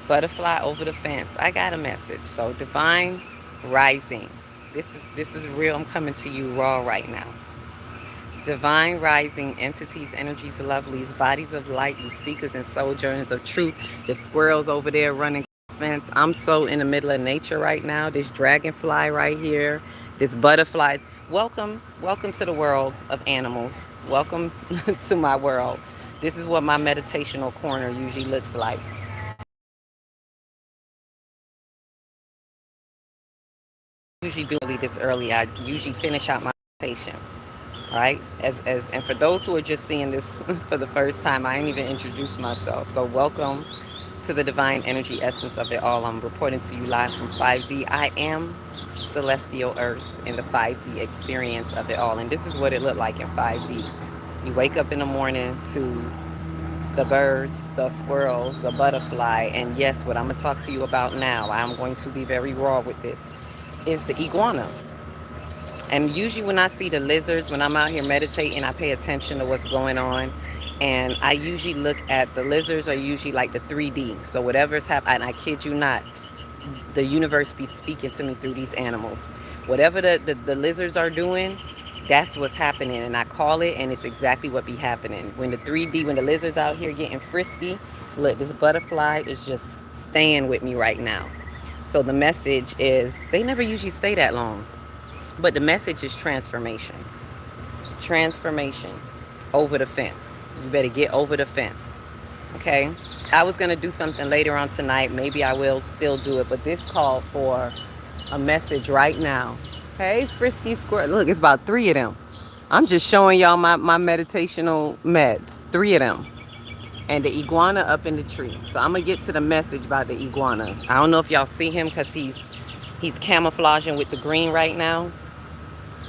Butterfly over the fence. I got a message. So divine rising. This is real. I'm coming to you raw right now. Divine rising entities, energies, lovelies, bodies of light, you seekers and sojourners of truth. The squirrels over there running fence. I'm so in the middle of nature right now. This dragonfly right here, this butterfly. Welcome to the world of animals. Welcome to my world. This is what my meditational corner usually looks like. Usually do this early. I usually finish out my meditation. Right? As and for those who are just seeing this for the first time, I ain't even introduced myself. So welcome to the divine energy essence of it all. I'm reporting to you live from 5D. I am celestial earth in the 5D experience of it all. And this is what it looked like in 5D. You wake up in the morning to the birds, the squirrels, the butterfly, and yes, what I'm gonna talk to you about now, I'm going to be very raw with this, is the iguana. And usually when I see the lizards, when I'm out here meditating, I pay attention to what's going on. And I usually look at the lizards are usually like the 3D. So whatever's happening, and I kid you not, the universe be speaking to me through these animals. Whatever the lizards are doing, that's what's happening. And I call it, and it's exactly what be happening. When the 3D, when the lizards out here getting frisky, look, this butterfly is just staying with me right now. So the message is, they never usually stay that long. But the message is transformation. Transformation over the fence. You better get over the fence. Okay? I was going to do something later on tonight. Maybe I will still do it. But this called for a message right now. Hey, frisky squirrel. Look, it's about three of them. I'm just showing y'all my meditational meds. Three of them. And the iguana up in the tree. So I'm going to get to the message about the iguana. I don't know if y'all see him because he's camouflaging with the green right now.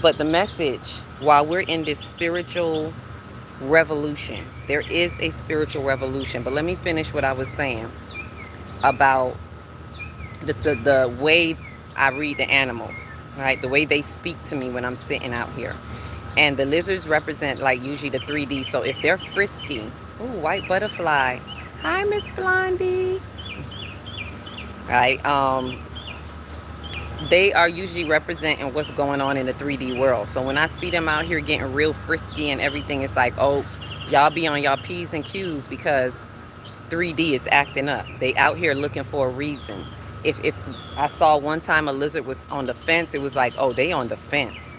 But the message, while we're in this spiritual revolution, there is a spiritual revolution. But let me finish what I was saying about the way I read the animals, right? The way they speak to me when I'm sitting out here. And the lizards represent like usually the 3D. So if they're frisky, ooh, white butterfly. Hi, Miss Blondie. Right? They are usually representing what's going on in the 3D world. So when I see them out here getting real frisky and everything, it's like, oh, y'all be on y'all P's and Q's because 3D is acting up. They out here looking for a reason. If I saw one time a lizard was on the fence, it was like, oh, they on the fence.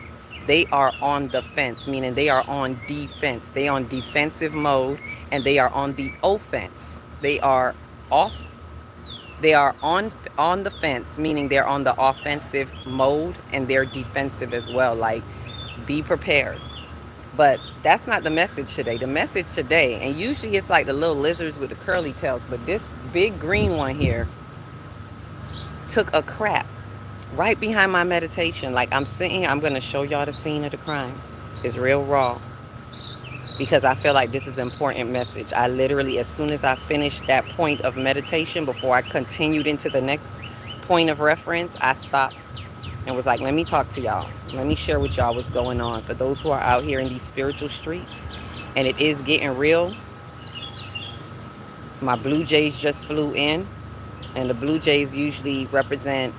They are on the fence, meaning they are on defense. They on defensive mode and they are on the offense. They are off they are on the fence, meaning they're on the offensive mode and they're defensive as well. Like, be prepared. But that's not the message today. The message today, and usually it's like the little lizards with the curly tails, but this big green one here took a crap right behind my meditation. Like, I'm sitting here, I'm gonna show y'all the scene of the crime. It's real raw because I feel like this is an important message. I literally, as soon as I finished that point of meditation, before I continued into the next point of reference, I stopped and was like, let me talk to y'all. Let me share with y'all what's going on. For those who are out here in these spiritual streets, and it is getting real. My Blue Jays just flew in, and the Blue Jays usually represent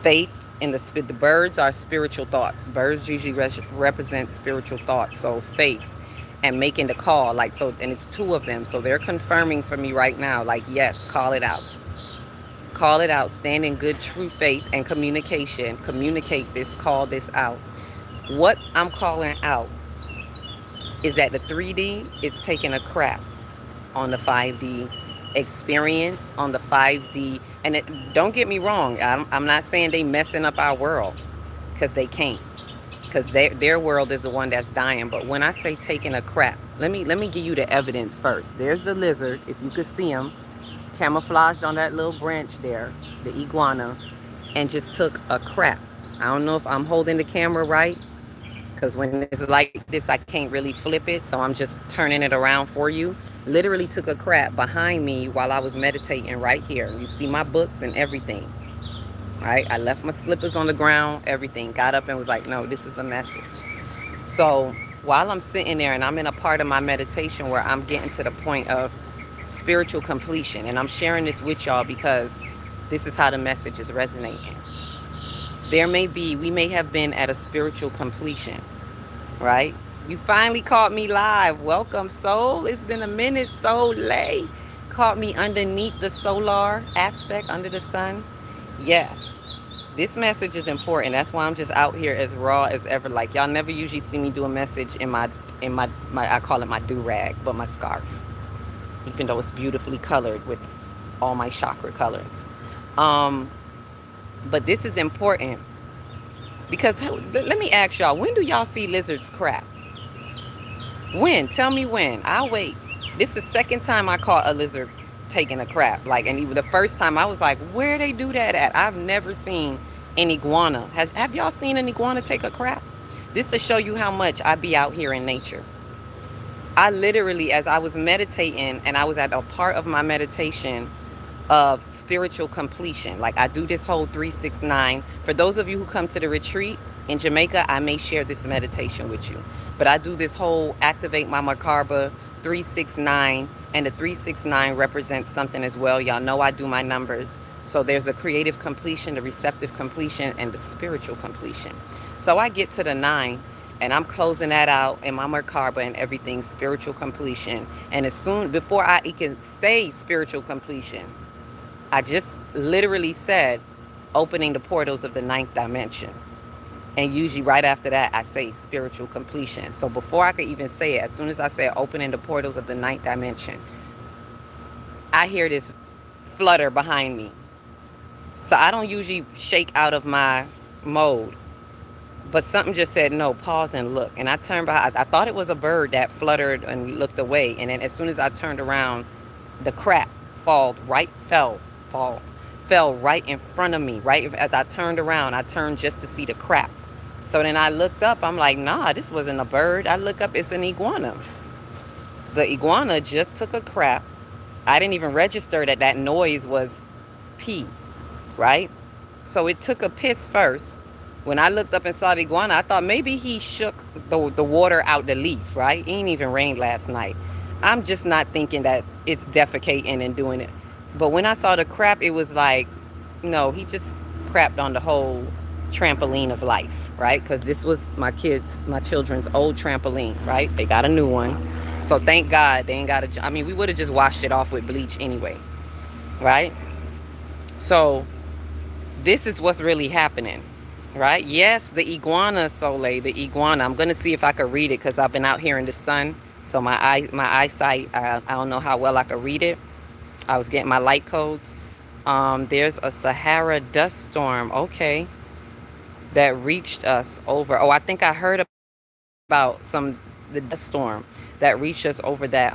faith. And the birds are spiritual thoughts. Birds usually represent spiritual thoughts. So faith and making the call, like, so, and it's two of them, so they're confirming for me right now, like, yes, call it out, call it out, stand in good true faith and communication, communicate this, call this out. What I'm calling out is that the 3D is taking a crap on the 5D experience, on the 5D, and don't get me wrong, I'm not saying they messing up our world, because they can't, because their world is the one that's dying. But when I say taking a crap, let me give you the evidence first. There's the lizard, if you could see him, camouflaged on that little branch there, the iguana, and just took a crap. I don't know if I'm holding the camera right, because when it's like this, I can't really flip it, so I'm just turning it around for you. Literally took a crap behind me while I was meditating right here. You see my books and everything. Right? I left my slippers on the ground, everything. Got up and was like, no, this is a message. So while I'm sitting there and I'm in a part of my meditation where I'm getting to the point of spiritual completion. And I'm sharing this with y'all because this is how the message is resonating. We may have been at a spiritual completion, right? You finally caught me live. Welcome, soul. It's been a minute, soul lay. Caught me underneath the solar aspect, under the sun. Yes, this message is important. That's why I'm just out here as raw as ever. Like, y'all never usually see me do a message in my I call it my do-rag, but my scarf. Even though it's beautifully colored with all my chakra colors. But this is important because let me ask y'all, when do y'all see lizards crap? When? Tell me when. I'll wait. This is the second time I caught a lizard taking a crap. Like, and even the first time I was like, where they do that at? I've never seen an iguana. Have y'all seen an iguana take a crap? This to show you how much I be out here in nature. I literally, as I was meditating, and I was at a part of my meditation of spiritual completion. Like, I do this whole 369. For those of you who come to the retreat in Jamaica, I may share this meditation with you. But I do this whole activate my Merkaba 369, and the 369 represents something as well. Y'all know I do my numbers. So there's a creative completion, the receptive completion, and the spiritual completion. So I get to the 9, and I'm closing that out in my Merkaba and everything, spiritual completion. And as soon, before I can say spiritual completion, I just literally said opening the portals of the 9th dimension. And usually right after that, I say spiritual completion. So before I could even say it, as soon as I say opening the portals of the 9th dimension, I hear this flutter behind me. So I don't usually shake out of my mode. But something just said, no, pause and look. And I turned behind. I thought it was a bird that fluttered and looked away. And then as soon as I turned around, the crap fell right in front of me. Right as I turned around, I turned just to see the crap. So then I looked up. I'm like, nah, this wasn't a bird. I look up, it's an iguana. The iguana just took a crap. I didn't even register that that noise was pee, right? So it took a piss first. When I looked up and saw the iguana, I thought maybe he shook the water out the leaf, right? It ain't even rained last night. I'm just not thinking that it's defecating and doing it. But when I saw the crap, it was like, no, he just crapped on the whole trampoline of life, right? Because this was my children's old trampoline, right? They got a new one. So thank God they ain't got I mean, we would have just washed it off with bleach anyway, right? So this is what's really happening, right? Yes, the iguana, Soleil, the iguana. I'm going to see if I could read it because I've been out here in the sun. So my eyesight, I don't know how well I could read it. I was getting my light codes. There's a Sahara dust storm, okay, that reached us over. Oh, I think I heard about the dust storm that reached us over that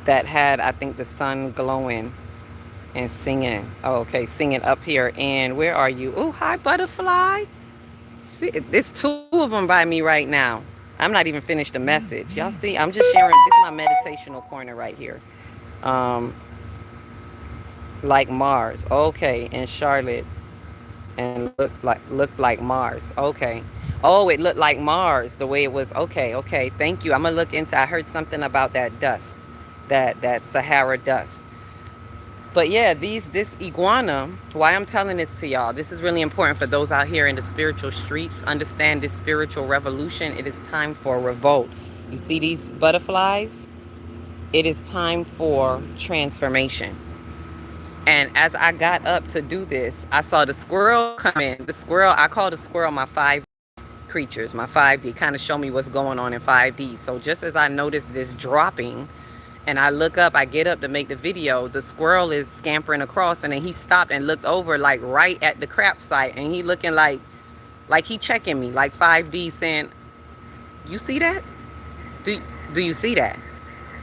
that had, I think, the sun glowing and singing. Oh, okay, singing up here. And where are you? Oh, hi, butterfly. See, there's 2 of them by me right now. I'm not even finished the message. Y'all see, I'm just sharing. This is my meditational corner right here. Like Mars. Okay, in Charlotte. And looked like Mars. Okay. Oh, it looked like Mars the way it was. Okay. Thank you. I'm gonna look into. I heard something about that dust, that Sahara dust. But yeah, this iguana. Why I'm telling this to y'all? This is really important for those out here in the spiritual streets. Understand this spiritual revolution. It is time for a revolt. You see these butterflies? It is time for transformation. And as I got up to do this, I saw the squirrel come in. The squirrel, I call the squirrel my 5D creatures, my 5D, kind of show me what's going on in 5D. So just as I noticed this dropping, and I look up, I get up to make the video, the squirrel is scampering across, and then he stopped and looked over like right at the crap site, and he looking like he checking me, like 5D saying, you see that? Do you see that?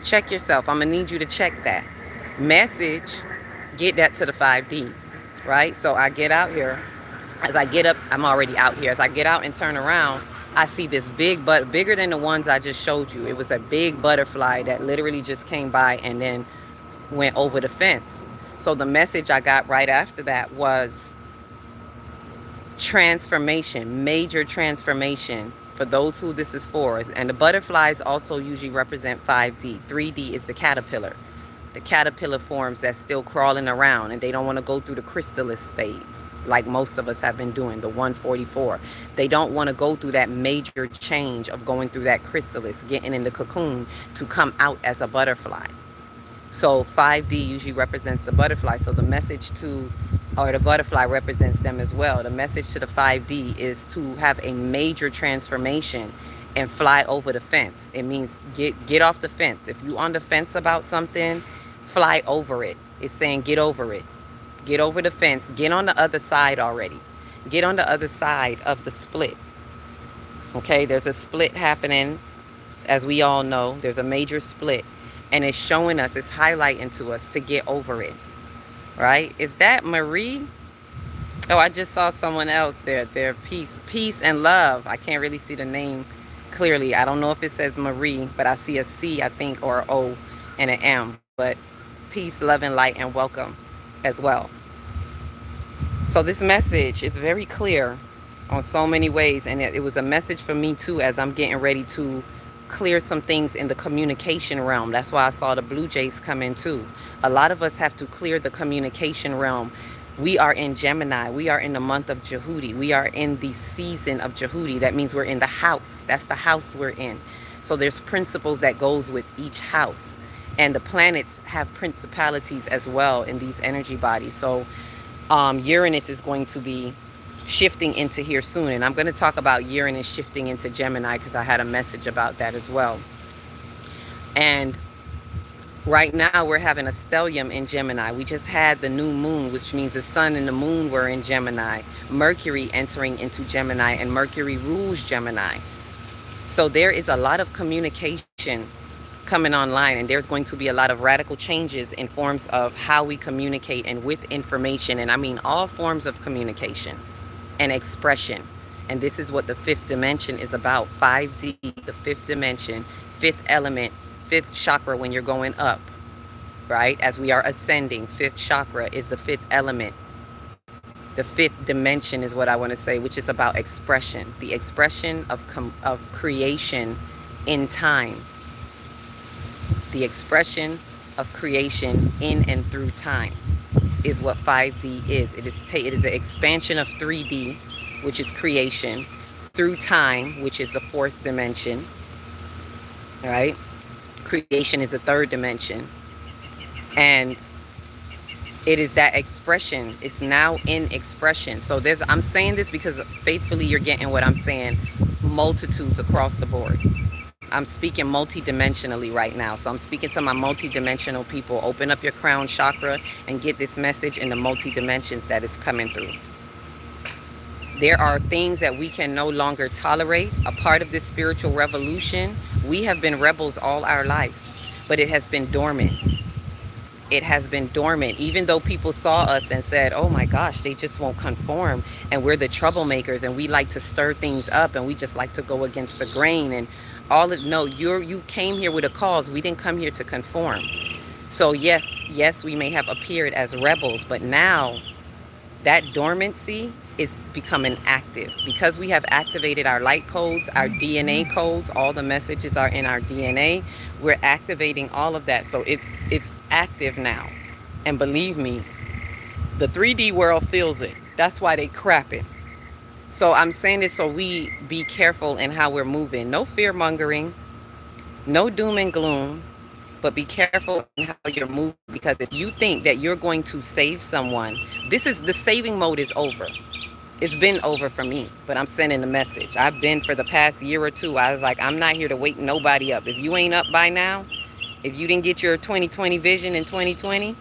Check yourself. I'm gonna need you to check that. Message, get that to the 5D, right? So I get out here. As I get up, I'm already out here. As I get out and turn around, I see this bigger than the ones I just showed you. It was a big butterfly that literally just came by and then went over the fence. So the message I got right after that was transformation, major transformation For those who this is for. And the butterflies also usually represent 5D. 3D is the caterpillar. The caterpillar forms that's still crawling around, and they don't want to go through the chrysalis phase like most of us have been doing, the 144. They don't want to go through that major change of going through that chrysalis, getting in the cocoon to come out as a butterfly. So 5D usually represents the butterfly. So the message to, or the butterfly represents them as well. The message to the 5D is to have a major transformation and fly over the fence. It means get off the fence. If you're on the fence about something, fly over it. It's saying get over it. Get over the fence. Get on the other side already. Get on the other side of the split. Okay, there's a split happening, as we all know. There's a major split. And it's showing us, it's highlighting to us to get over it. Right? Is that Marie? Oh, I just saw someone else there. They're peace and love. I can't really see the name clearly. I don't know if it says Marie, but I see a C, I think, or O and an M. But peace, love, and light, and welcome as well. So this message is very clear on so many ways. And it was a message for me too, as I'm getting ready to clear some things in the communication realm. That's why I saw the Blue Jays come in too. A lot of us have to clear the communication realm. We are in Gemini. We are in the month of Jehudi. We are in the season of Jehudi. That means we're in the house. That's the house we're in. So there's principles that goes with each house. And the planets have principalities as well in these energy bodies. So Uranus is going to be shifting into here soon, and I'm going to talk about Uranus shifting into Gemini because I had a message about that as well. And right now we're having a stellium in Gemini. We just had the new moon, which means the sun and the moon were in Gemini. Mercury entering into Gemini, and Mercury rules Gemini. So there is a lot of communication coming online, and there's going to be a lot of radical changes in forms of how we communicate and with information, and I mean all forms of communication and expression. And this is what the fifth dimension is about. 5D, the fifth dimension, fifth element, fifth chakra when you're going up, right? As we are ascending, fifth chakra is the fifth element. The fifth dimension is what I want to say, which is about expression, the expression of creation in time. The expression of creation in and through time is what 5D is. It is an expansion of 3D, which is creation, through time, which is the fourth dimension, right? Creation is the third dimension. And it is that expression. It's now in expression. So I'm saying this because faithfully you're getting what I'm saying, multitudes across the board. I'm speaking multidimensionally right now. So I'm speaking to my multidimensional people. Open up your crown chakra and get this message in the multi-dimensions that is coming through. There are things that we can no longer tolerate. A part of this spiritual revolution, we have been rebels all our life, but it has been dormant. It has been dormant, even though people saw us and said, oh my gosh, they just won't conform, and we're the troublemakers, and we like to stir things up, and we just like to go against the grain, and no, you came here with a cause. We didn't come here to conform. So yes, we may have appeared as rebels, but now that dormancy is becoming active because we have activated our light codes, our DNA codes. All the messages are in our DNA. We're activating all of that, so it's active now. And believe me, the 3D world feels it. That's why they crap it. So I'm saying this so we be careful in how we're moving. No fear mongering, no doom and gloom, but be careful in how you're moving, because if you think that you're going to save someone, the saving mode is over. It's been over for me, but I'm sending a message. I've been for the past year or two. I was like, I'm not here to wake nobody up. If you ain't up by now, if you didn't get your 2020 vision in 2020,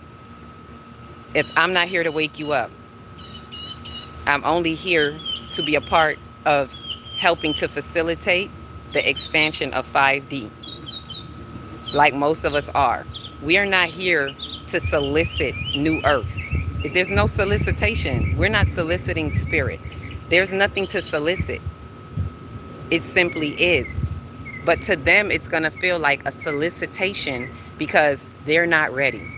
I'm not here to wake you up. I'm only here to be a part of helping to facilitate the expansion of 5D, like most of us are. We are not here to solicit new earth. There's no solicitation. We're not soliciting spirit. There's nothing to solicit. It simply is. But to them, it's going to feel like a solicitation because they're not ready.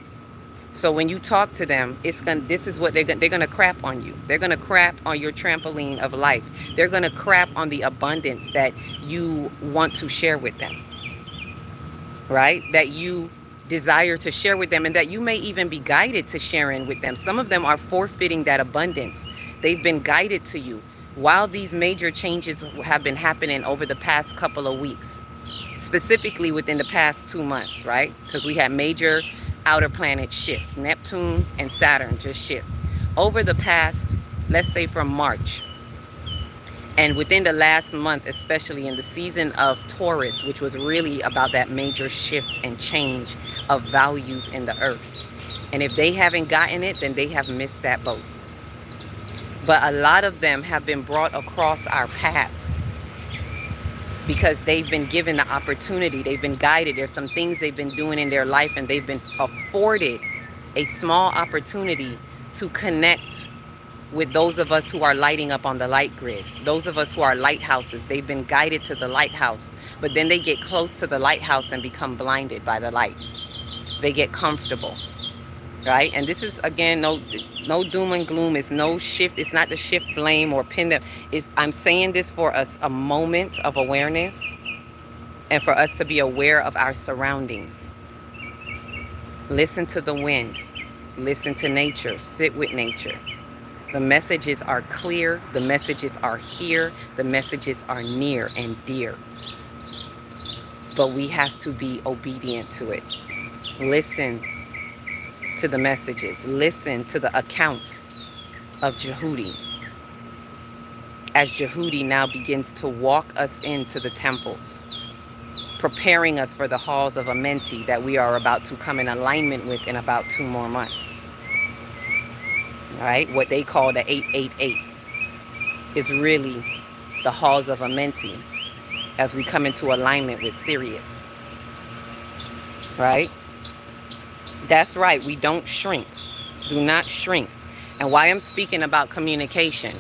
So when you talk to them, this is what they're gonna crap on you. They're gonna crap on your trampoline of life. They're gonna crap on the abundance that you want to share with them, right? That you desire to share with them, and that you may even be guided to sharing with them. Some of them are forfeiting that abundance. They've been guided to you while these major changes have been happening over the past couple of weeks, specifically within the past 2 months, right? Because we had major outer planet shift. Neptune and Saturn just shift over the past, let's say from March. And within the last month, especially in the season of Taurus, which was really about that major shift and change of values in the earth. And if they haven't gotten it, then they have missed that boat. But a lot of them have been brought across our paths because they've been given the opportunity. They've been guided. There's some things they've been doing in their life, and they've been afforded a small opportunity to connect with those of us who are lighting up on the light grid, those of us who are lighthouses. They've been guided to the lighthouse, but then they get close to the lighthouse and become blinded by the light. They get comfortable, right? And this is, again, no doom and gloom. It's no shift. It's not to shift blame or pin them. I'm saying this for us, a moment of awareness, and for us to be aware of our surroundings. Listen to the wind. Listen to nature. Sit with nature. The messages are clear. The messages are here. The messages are near and dear. But we have to be obedient to it. Listen to the messages. Listen to the accounts of Jehudi. As Jehudi now begins to walk us into the temples, preparing us for the halls of Amenti that we are about to come in alignment with in about 2 more months. Right? What they call the 888 is really the halls of Amenti as we come into alignment with Sirius. Right? That's right. We don't shrink. Do not shrink. And why I'm speaking about communication,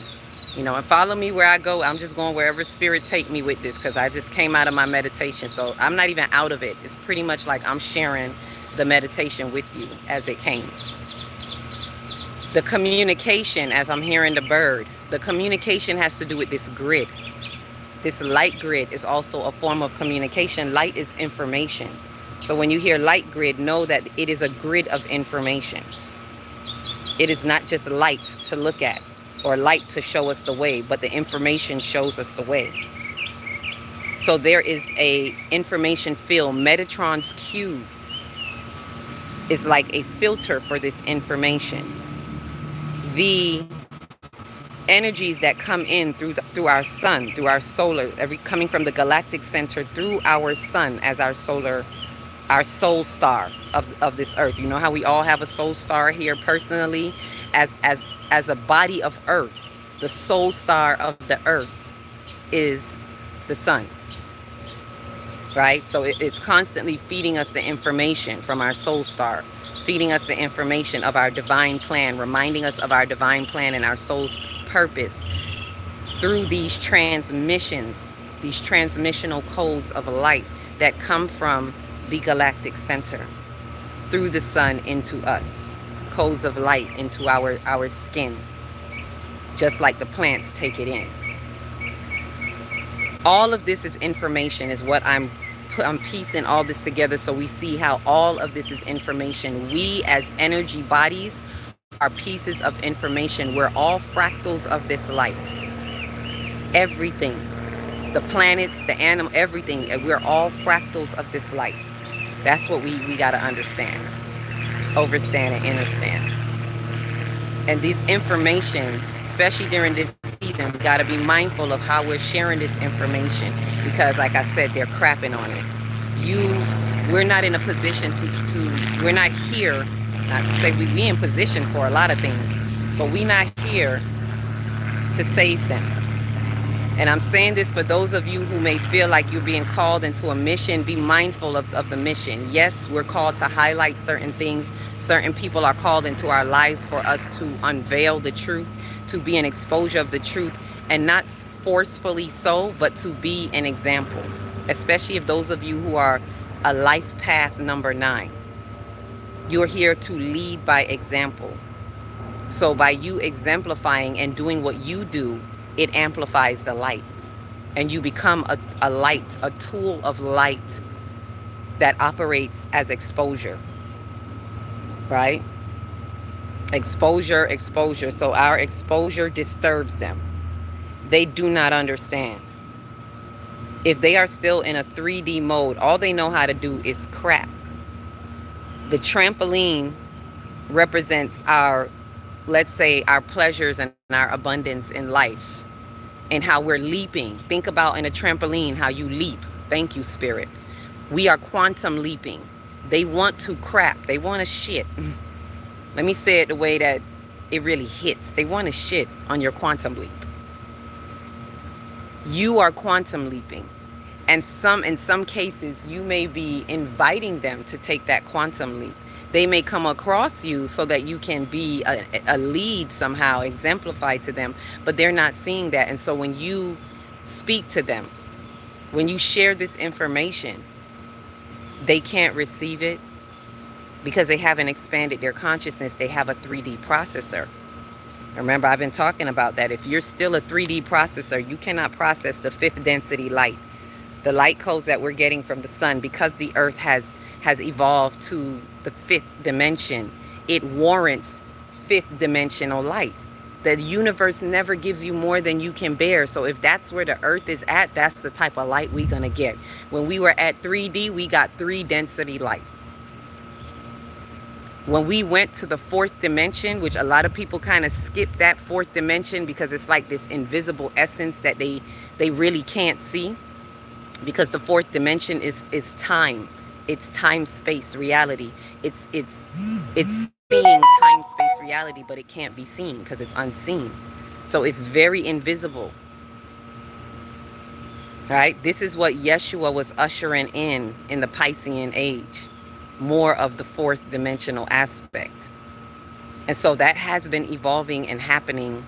and follow me where I go. I'm just going wherever spirit take me with this, because I just came out of my meditation. So I'm not even out of it. It's pretty much like I'm sharing the meditation with you as it came. The communication, as I'm hearing the bird, the communication has to do with this grid. This light grid is also a form of communication. Light is information. So when you hear light grid, know that it is a grid of information. It is not just light to look at or light to show us the way, but the information shows us the way. So there is a information field. Metatron's cube is like a filter for this information. The energies that come in through our sun, through our solar, coming from the galactic center through our sun as our soul star of this earth. You know how we all have a soul star here personally, as a body of earth. The soul star of the earth is the sun, right? So it's constantly feeding us the information from our soul star, feeding us the information of our divine plan, reminding us of our divine plan and our soul's purpose through these transmissions, these transmissional codes of light that come from the galactic center through the sun into us, codes of light into our skin, just like the plants take it in. All of this is information, is what I'm piecing all this together, so we see how all of this is information. We as energy bodies are pieces of information. We're all fractals of this light. Everything, the planets, the animal, everything, we're all fractals of this light. That's what we got to understand, overstand, and understand. And these information, especially during this season, we got to be mindful of how we're sharing this information, because like I said, they're crapping on it. We're not in a position we're not here, not to say we in position for a lot of things, but we're not here to save them. And I'm saying this for those of you who may feel like you're being called into a mission. Be mindful of the mission. Yes, we're called to highlight certain things. Certain people are called into our lives for us to unveil the truth, to be an exposure of the truth, and not forcefully so, but to be an example. Especially if those of you who are a life path number 9. You're here to lead by example. So by you exemplifying and doing what you do, it amplifies the light. And you become a light, a tool of light that operates as exposure, right? Exposure, exposure. So our exposure disturbs them. They do not understand. If they are still in a 3D mode, all they know how to do is crap. The trampoline represents our, let's say, our pleasures and our abundance in life and how we're leaping. Think about in a trampoline how you leap. Thank you, Spirit. We are quantum leaping. They want to crap. They want to shit. Let me say it the way that it really hits. They want to shit on your quantum leap. You are quantum leaping. And in some cases, you may be inviting them to take that quantum leap. They may come across you so that you can be a lead somehow, exemplified to them, but they're not seeing that. And so when you speak to them, when you share this information, they can't receive it because they haven't expanded their consciousness. They have a 3D processor. Remember, I've been talking about that. If you're still a 3D processor, you cannot process the 5th density light. The light codes that we're getting from the sun, because the earth has evolved to the 5th dimension, it warrants 5th dimensional light. The universe never gives you more than you can bear. So if that's where the earth is at, that's the type of light we're going to get. When we were at 3D, we got 3 density light. When we went to the 4th dimension, which a lot of people kind of skip that 4th dimension because it's like this invisible essence that they really can't see, because the 4th dimension is time. It's time, space, reality. It's seeing time, space, reality, but it can't be seen because it's unseen. So it's very invisible. Right? This is what Yeshua was ushering in the Piscean age. More of the 4th dimensional aspect. And so that has been evolving and happening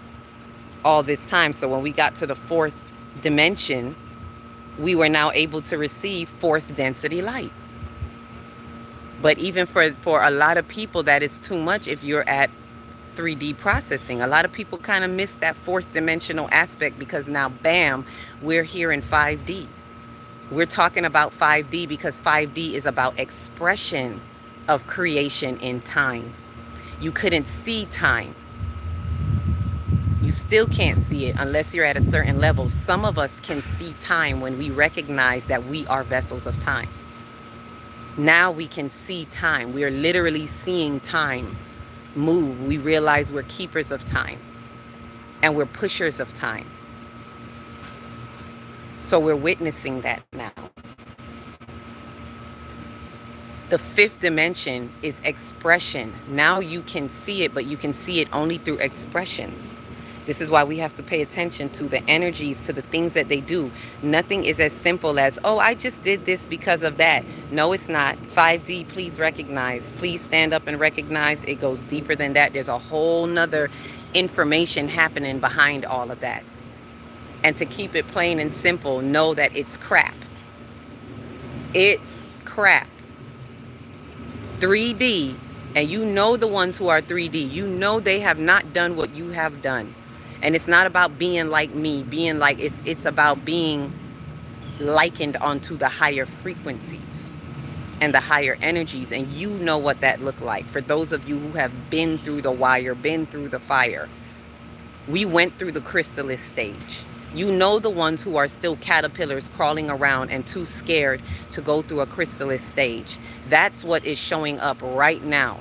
all this time. So when we got to the 4th dimension, we were now able to receive 4th density light. But even for a lot of people, that is too much if you're at 3D processing. A lot of people kind of miss that 4th dimensional aspect because now, bam, we're here in 5D. We're talking about 5D because 5D is about expression of creation in time. You couldn't see time. You still can't see it unless you're at a certain level. Some of us can see time when we recognize that we are vessels of time. Now we can see time. We are literally seeing time move. We realize we're keepers of time and we're pushers of time. So we're witnessing that now. The 5th dimension is expression. Now you can see it, but you can see it only through expressions. This is why we have to pay attention to the energies, to the things that they do. Nothing is as simple as, oh, I just did this because of that. No, it's not. 5D, please recognize. Please stand up and recognize. It goes deeper than that. There's a whole nother information happening behind all of that. And to keep it plain and simple, know that it's crap. It's crap. 3D, and you know the ones who are 3D, you know they have not done what you have done. And it's not about being like me, being like, it's about being likened onto the higher frequencies and the higher energies. And you know what that looked like. For those of you who have been through the wire, been through the fire, we went through the chrysalis stage. You know the ones who are still caterpillars crawling around and too scared to go through a chrysalis stage. That's what is showing up right now.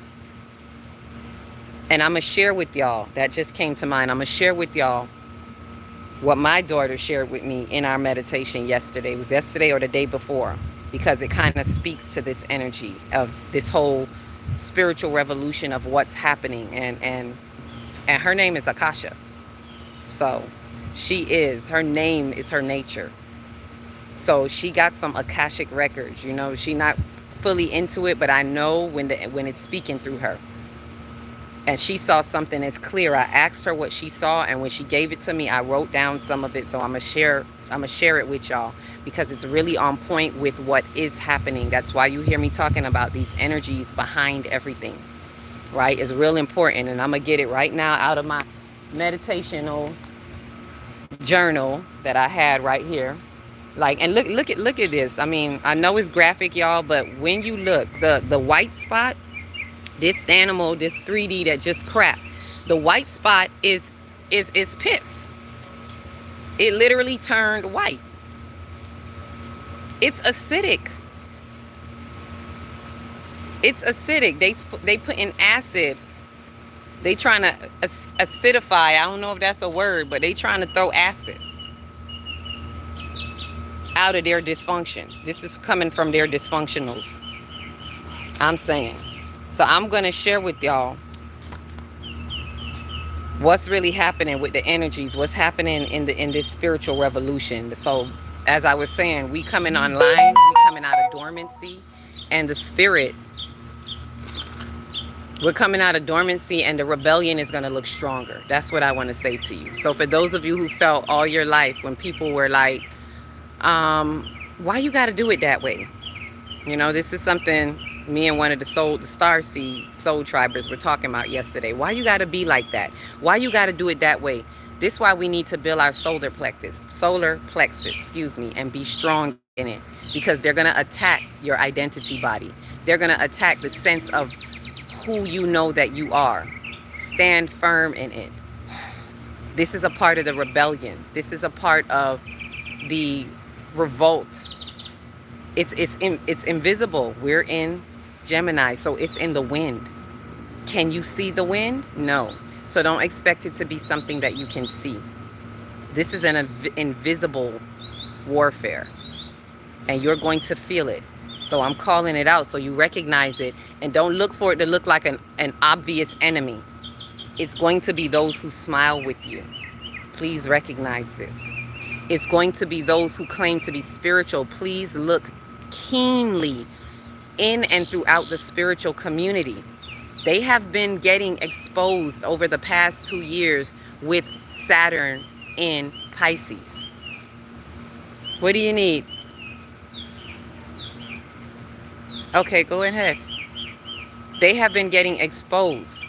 And I'm going to share with y'all, that just came to mind, I'm going to share with y'all what my daughter shared with me in our meditation yesterday. It was yesterday or the day before, because it kind of speaks to this energy of this whole spiritual revolution of what's happening. And her name is Akasha. So her name is her nature. So she got some Akashic records. You know, she not fully into it, but I know when it's speaking through her. And she saw something as clear. I asked her what she saw, and when she gave it to me, I wrote down some of it. So I'm going to share I'm gonna share it with y'all because it's really on point with what is happening. That's why you hear me talking about these energies behind everything, right? It's real important, and I'm gonna get it right now out of my meditational journal that I had right here. Like, and look at this. I mean, I know it's graphic, y'all, but when you look, the white spot, this animal, this 3D that just cracked, the white spot is piss. It literally turned white. It's acidic. It's acidic. They put in acid. They trying to acidify. I don't know if that's a word, but they trying to throw acid out of their dysfunctions. This is coming from their dysfunctionals, I'm saying. So I'm going to share with y'all what's really happening with the energies, what's happening in this spiritual revolution. So as I was saying, we coming online, we coming out of dormancy, and the spirit, we're coming out of dormancy, and the rebellion is going to look stronger. That's what I want to say to you. So for those of you who felt all your life when people were like, why you got to do it that way? You know, this is something me and one of the Starseed soul tribers were talking about yesterday. Why you got to be like that? Why you got to do it that way? This is why we need to build our solar plexus, excuse me, and be strong in it, because they're going to attack your identity body. They're going to attack the sense of who you know that you are. Stand firm in it. This is a part of the rebellion. This is a part of the revolt. It's invisible. We're in Gemini, so it's in the wind. Can you see the wind? No. So don't expect it to be something that you can see. This is an invisible warfare, and you're going to feel it. So I'm calling it out so you recognize it, and don't look for it to look like an obvious enemy. It's going to be those who smile with you. Please recognize this. It's going to be those who claim to be spiritual. Please look keenly in and throughout the spiritual community. They have been getting exposed over the past 2 years with Saturn in Pisces. What do you need? Okay, go ahead. They have been getting exposed.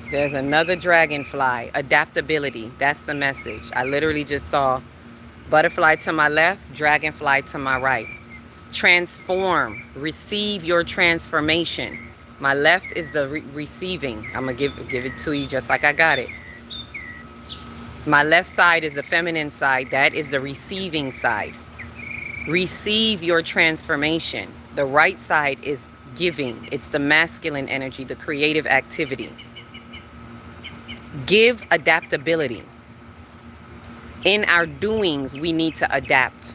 There's another dragonfly. Adaptability. That's the message. I literally just saw butterfly to my left, dragonfly to my right. Transform. Receive your transformation. My left is the receiving. I'm going to give it to you just like I got it. My left side is the feminine side. That is the receiving side. Receive your transformation. The right side is giving. It's the masculine energy, the creative activity. Give adaptability. In our doings, we need to adapt.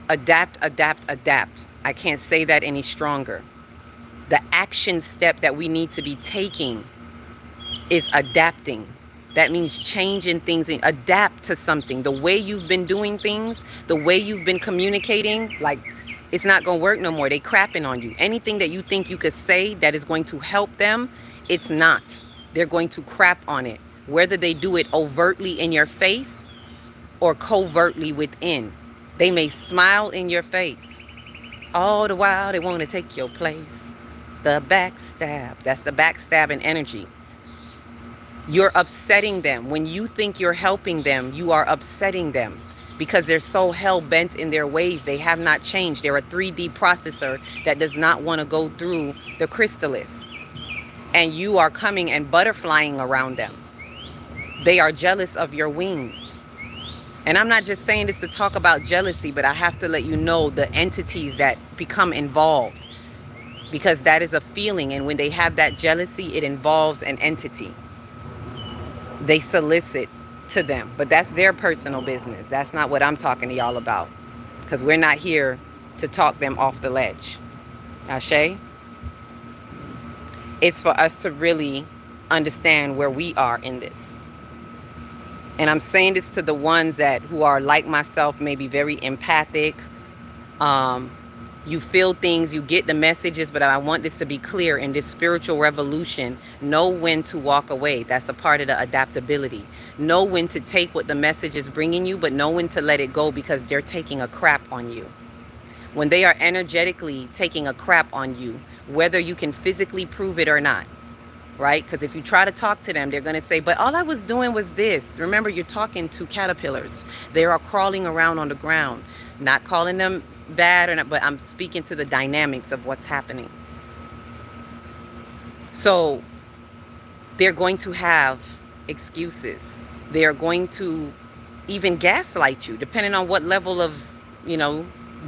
Adapt, adapt, adapt. I can't say that any stronger. The action step that we need to be taking is adapting. That means changing things and adapt to something. The way you've been doing things, the way you've been communicating, like, it's not going to work no more. They crapping on you. Anything that you think you could say that is going to help them, it's not. They're going to crap on it. Whether they do it overtly in your face or covertly within. They may smile in your face. All the while they want to take your place. The backstab. That's the backstabbing energy. You're upsetting them. When you think you're helping them, you are upsetting them because they're so hell-bent in their ways. They have not changed. They're a 3D processor that does not want to go through the chrysalis. And you are coming and butterflying around them. They are jealous of your wings. And I'm not just saying this to talk about jealousy, but I have to let you know the entities that become involved, because that is a feeling. And when they have that jealousy, it involves an entity. They solicit to them, but that's their personal business. That's not what I'm talking to y'all about, because we're not here to talk them off the ledge. Ashe? It's for us to really understand where we are in this. And I'm saying this to the ones who are like myself, maybe very empathic, You feel things, you get the messages, but I want this to be clear. In this spiritual revolution, know when to walk away. That's a part of the adaptability. Know when to take what the message is bringing you, but know when to let it go, because they're taking a crap on you. When they are energetically taking a crap on you, whether you can physically prove it or not, right? Because if you try to talk to them, they're going to say, but all I was doing was this. Remember, you're talking to caterpillars. They are crawling around on the ground. Not calling them bad or not, but I'm speaking to the dynamics of what's happening. So they're going to have excuses. They are going to even gaslight you, depending on what level of,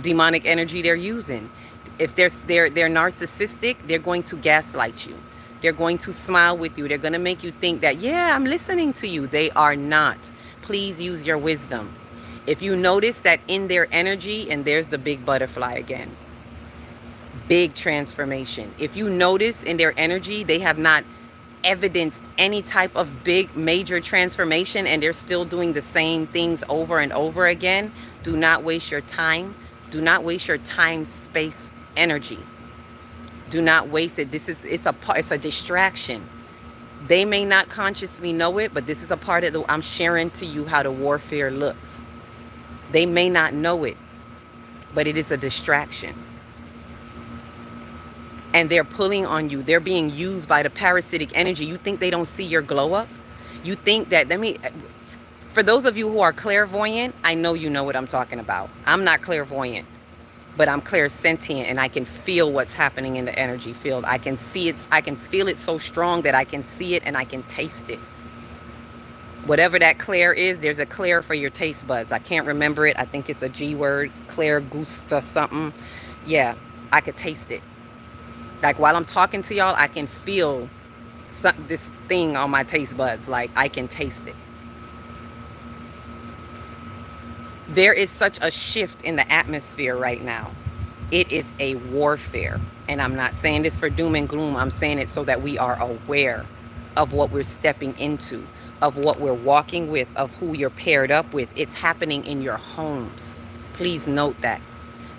demonic energy they're using. If they're narcissistic, they're going to gaslight you. They're going to smile with you. They're going to make you think that, yeah, I'm listening to you. They are not. Please use your wisdom. If you notice that in their energy, and there's the big butterfly again, big transformation. If you notice in their energy, they have not evidenced any type of big major transformation, and they're still doing the same things over and over again, do not waste your time. Do not waste your time, space, energy. Do not waste it. It's a distraction. They may not consciously know it, but this is a part of I'm sharing to you how the warfare looks. They may not know it, but it is a distraction. And they're pulling on you. They're being used by the parasitic energy. You think they don't see your glow up? You think that, for those of you who are clairvoyant, I know you know what I'm talking about. I'm not clairvoyant, but I'm clairsentient, and I can feel what's happening in the energy field. I can see it. I can feel it so strong that I can see it and I can taste it. Whatever that clair is, there's a clair for your taste buds. I can't remember it. I think it's a G word, clair gusta something. Yeah, I could taste it. Like while I'm talking to y'all, I can feel this thing on my taste buds. Like I can taste it. There is such a shift in the atmosphere right now. It is a warfare. And I'm not saying this for doom and gloom. I'm saying it so that we are aware of what we're stepping into, of what we're walking with, of who you're paired up with. It's happening in your homes. Please note that.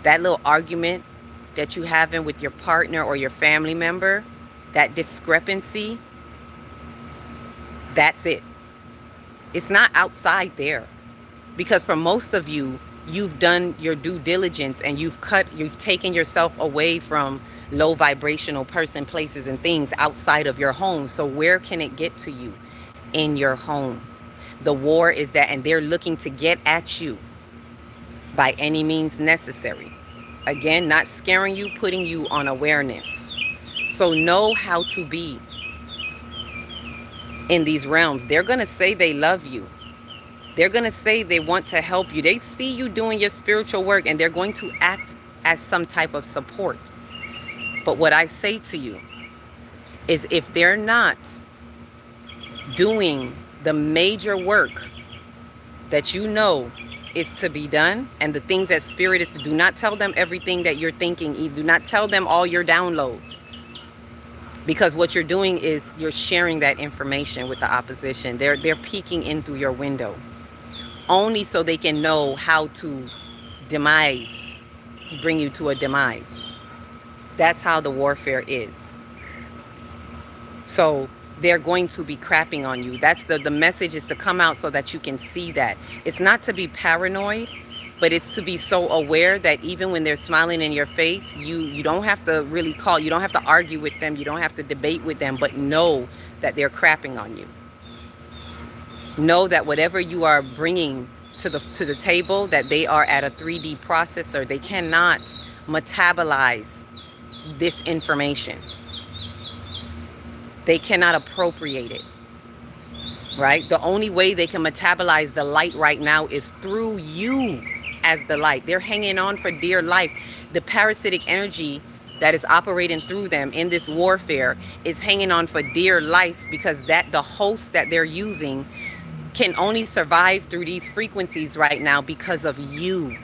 That little argument that you having with your partner or your family member, that discrepancy, that's it. It's not outside there. Because for most of you, you've done your due diligence and you've taken yourself away from low vibrational person, places, and things outside of your home. So where can it get to you? In your home. The war is that, and they're looking to get at you by any means necessary. Again, not scaring you, putting you on awareness. So know how to be in these realms. They're going to say they love you. They're going to say they want to help you. They see you doing your spiritual work, and they're going to act as some type of support. But what I say to you is, if they're not doing the major work that you know is to be done, and the things that spirit is to do, not tell them everything that you're thinking. Do not tell them all your downloads. Because what you're doing is you're sharing that information with the opposition. They're peeking in through your window. Only so they can know how to bring you to a demise. That's how the warfare is. So they're going to be crapping on you. That's the message, is to come out so that you can see that. It's not to be paranoid, but it's to be so aware that even when they're smiling in your face, you don't have to really you don't have to argue with them, you don't have to debate with them, but know that they're crapping on you. Know that whatever you are bringing to the table, that they are at a 3D processor. They cannot metabolize this information. They cannot appropriate it, right? The only way they can metabolize the light right now is through you as the light. They're hanging on for dear life. The parasitic energy that is operating through them in this warfare is hanging on for dear life, because the host that they're using can only survive through these frequencies right now because of you.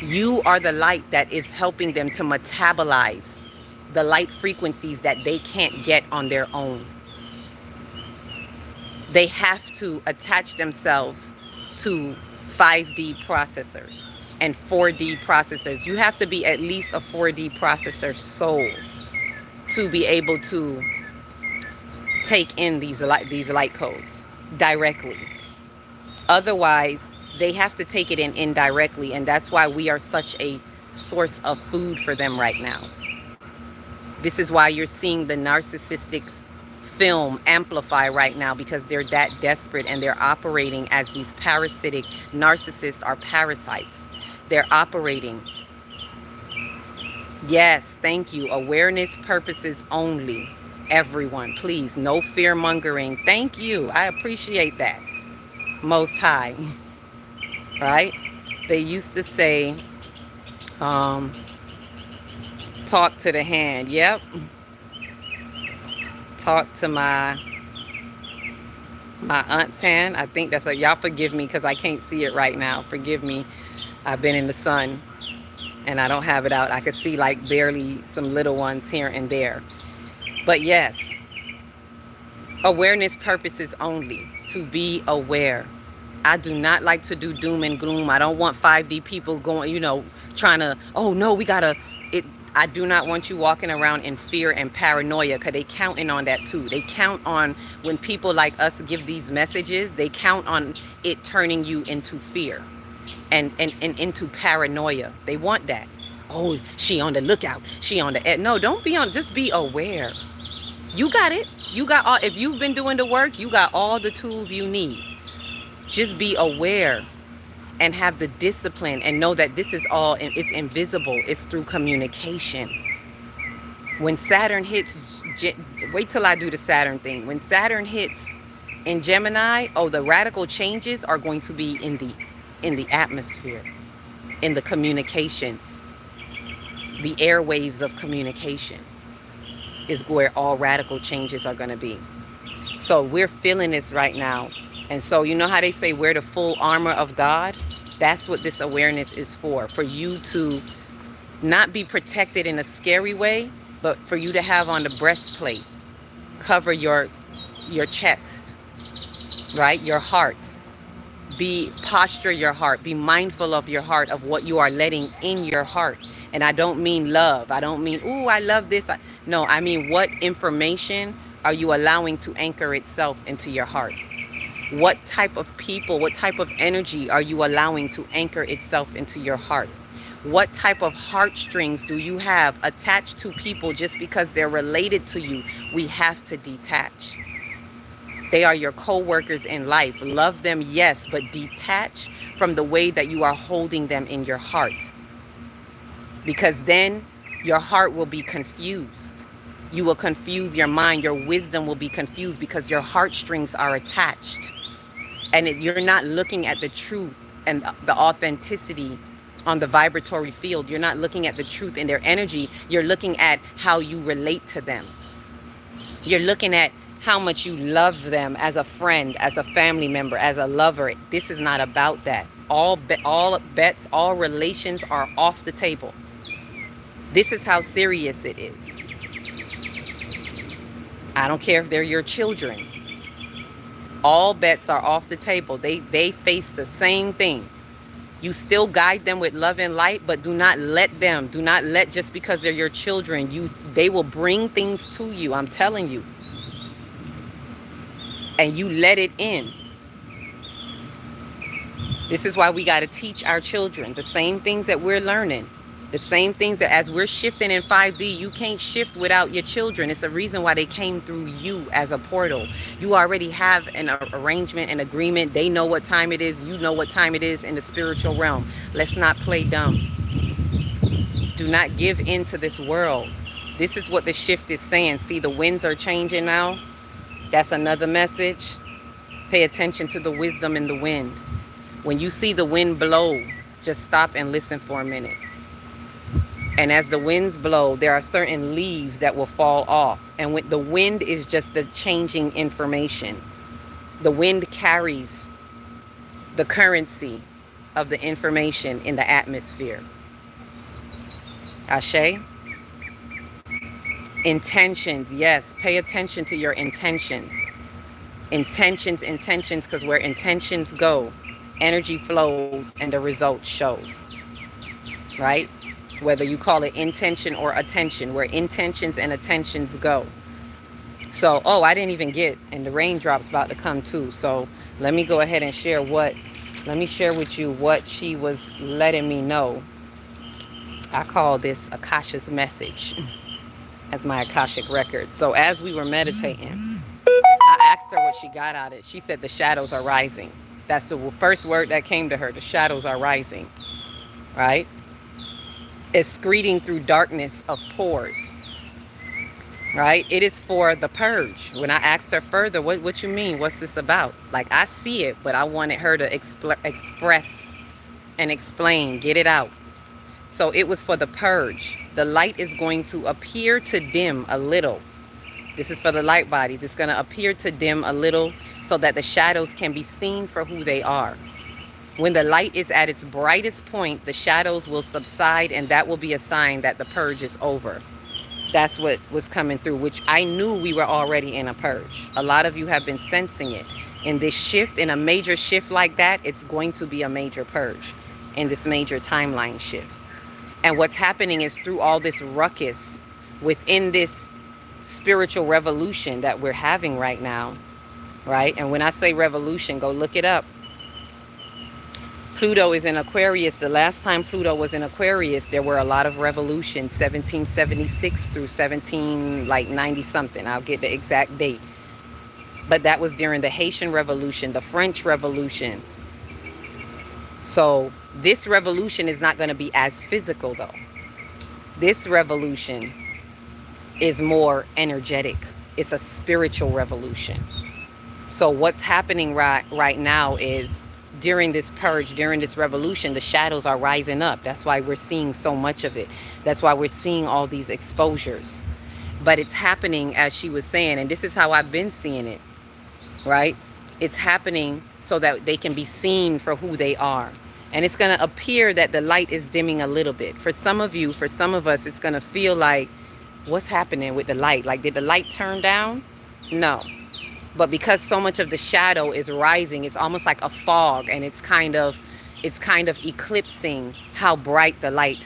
You are the light that is helping them to metabolize the light frequencies that they can't get on their own. They have to attach themselves to 5D processors. and 4D processors. You have to be at least a 4D processor soul to be able to take in these light codes directly. Otherwise, they have to take it in indirectly, and that's why we are such a source of food for them right now. This is why you're seeing the narcissistic film amplify right now, because they're that desperate and they're operating as these parasitic narcissists are parasites. They're operating. Yes, thank you. Awareness purposes only. Everyone, please, no fear mongering. Thank you. I appreciate that. Most High. Right? They used to say, talk to the hand. Yep. Talk to my aunt's hand. I think that's y'all forgive me because I can't see it right now. Forgive me. I've been in the sun and I don't have it out. I could see like barely some little ones here and there. But yes, awareness purposes only, to be aware. I do not like to do doom and gloom. I don't want 5D people going, trying to, oh no, we gotta, I do not want you walking around in fear and paranoia, because they counting on that too. They count on, when people like us give these messages, they count on it turning you into fear and into paranoia. They want that. Oh, she on the lookout. She on the edge. No, don't be on, just be aware. You got it. You got all, if you've been doing the work, you got all the tools you need. Just be aware and have the discipline and know that this is all, it's invisible. It's through communication. When Saturn hits, wait till I do the Saturn thing. When Saturn hits in Gemini, oh, the radical changes are going to be in the atmosphere, in the communication. The airwaves of communication is where all radical changes are going to be. So we're feeling this right now. And so you know how they say wear the full armor of God? That's what this awareness is for you to not be protected in a scary way, but for you to have on the breastplate, cover your chest, right? Your heart. Posture your heart. Be mindful of your heart, of what you are letting in your heart. And I don't mean love. I don't mean, ooh, I love this. No, I mean, what information are you allowing to anchor itself into your heart? What type of people, what type of energy are you allowing to anchor itself into your heart? What type of heartstrings do you have attached to people just because they're related to you? We have to detach. They are your co-workers in life. Love them, yes, but detach from the way that you are holding them in your heart. Because then your heart will be confused. You will confuse your mind. Your wisdom will be confused because your heartstrings are attached. And you're not looking at the truth and the authenticity on the vibratory field. You're not looking at the truth in their energy. You're looking at how you relate to them. You're looking at how much you love them as a friend, as a family member, as a lover. This is not about that. All bets, all relations are off the table. This is how serious it is. I don't care if they're your children. All bets are off the table. They face the same thing. You still guide them with love and light, but do not let just because they're your children, they will bring things to you, I'm telling you. And you let it in. This is why we got to teach our children the same things that we're learning. The same things that as we're shifting in 5D, you can't shift without your children. It's a reason why they came through you as a portal. You already have an arrangement, an agreement. They know what time it is. You know what time it is in the spiritual realm. Let's not play dumb. Do not give in to this world. This is what the shift is saying. See, the winds are changing now. That's another message. Pay attention to the wisdom in the wind. When you see the wind blow, just stop and listen for a minute. And as the winds blow, there are certain leaves that will fall off. And when the wind is just the changing information. The wind carries the currency of the information in the atmosphere. Ashe? Intentions, yes. Pay attention to your intentions. Intentions, because where intentions go, energy flows and the result shows. right? Whether you call it intention or attention, where intentions and attentions go. So, oh, I didn't even get, and the raindrops about to come too. So let me go ahead and let me share with you what she was letting me know. I call this Akasha's message as my Akashic record. So as we were meditating, I asked her what she got out of it. She said the shadows are rising. That's the first word that came to her. The shadows are rising, right? Excreting through darkness of pores, right? It is for the purge. When I asked her further, what you mean? What's this about? Like, I see it, but I wanted her to express and explain, get it out. So it was for the purge. The light is going to appear to dim a little. This is for the light bodies. It's going to appear to dim a little so that the shadows can be seen for who they are. When the light is at its brightest point, the shadows will subside, and that will be a sign that the purge is over. That's what was coming through, which I knew we were already in a purge. A lot of you have been sensing it. In this shift, in a major shift like that, it's going to be a major purge in this major timeline shift. And what's happening is through all this ruckus within this spiritual revolution that we're having right now, right? And when I say revolution, go look it up. Pluto is in Aquarius. The last time Pluto was in Aquarius, there were a lot of revolutions, 1776 through 90 something. I'll get the exact date. But that was during the Haitian Revolution, the French Revolution. So this revolution is not going to be as physical, though. This revolution is more energetic. It's a spiritual revolution. So what's happening right now is during this purge, during this revolution, the shadows are rising up. That's why we're seeing so much of it. That's why we're seeing all these exposures. But it's happening, as she was saying, and this is how I've been seeing it, right? It's happening so that they can be seen for who they are. And it's going to appear that the light is dimming a little bit. For some of you, for some of us, it's going to feel like, what's happening with the light? Like, did the light turn down? No. But because so much of the shadow is rising, it's almost like a fog, and it's kind of eclipsing how bright the light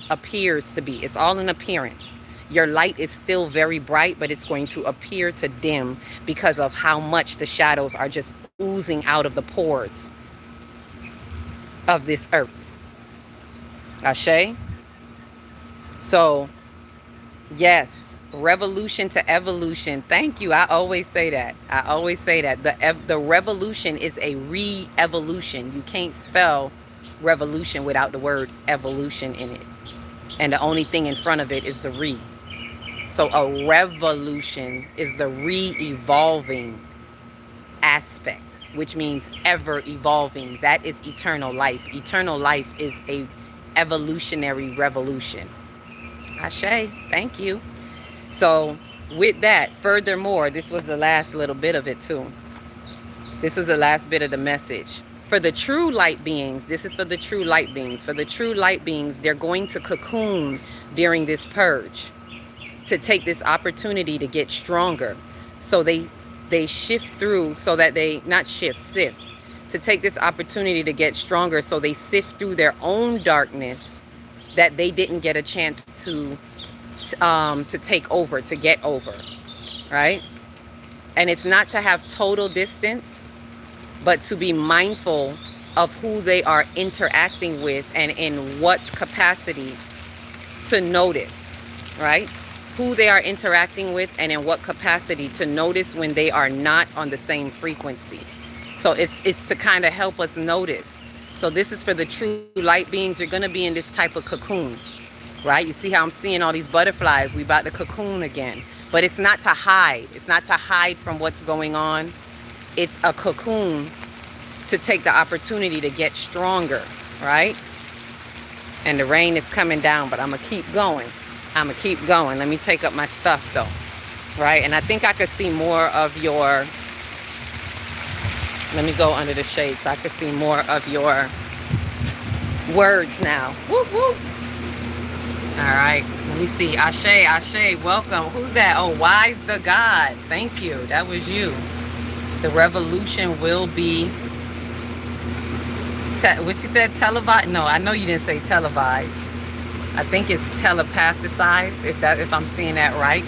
appears to be. It's all an appearance. Your light is still very bright, but it's going to appear to dim because of how much the shadows are just oozing out of the pores of this earth. Ashe? So, yes. Revolution to evolution. Thank you. I always say that. The revolution is a re-evolution. You can't spell revolution without the word evolution in it. And the only thing in front of it is the re. So a revolution is the re-evolving aspect, which means ever evolving. That is eternal life. Eternal life is a evolutionary revolution. Ashe. Thank you. So with that, furthermore, this was the last little bit of it too. This is the last bit of the message. For the true light beings, this is for the true light beings. For the true light beings, they're going to cocoon during this purge to take this opportunity to get stronger. So they shift through so that sift. To take this opportunity to get stronger so they sift through their own darkness that they didn't get a chance to take over, to get over, right? And it's not to have total distance, but to be mindful of who they are interacting with and in what capacity to notice, right? Who they are interacting with and in what capacity to notice when they are not on the same frequency. So it's to kind of help us notice. So this is for the true light beings. You're going to be in this type of cocoon. Right? You see how I'm seeing all these butterflies? We about to cocoon again. But it's not to hide. It's not to hide from what's going on. It's a cocoon to take the opportunity to get stronger, right? And the rain is coming down, but I'm going to keep going. Let me take up my stuff, though. Right? And I think I could see more of your... Let me go under the shade so I could see more of your words now. Whoop, whoop. All right, let me see. Ashe, welcome. Who's that? Oh, Wise the God. Thank you. That was you. The revolution will be, what you said, televised? No, I know you didn't say televised. I think it's telepathicized, if I'm seeing that right.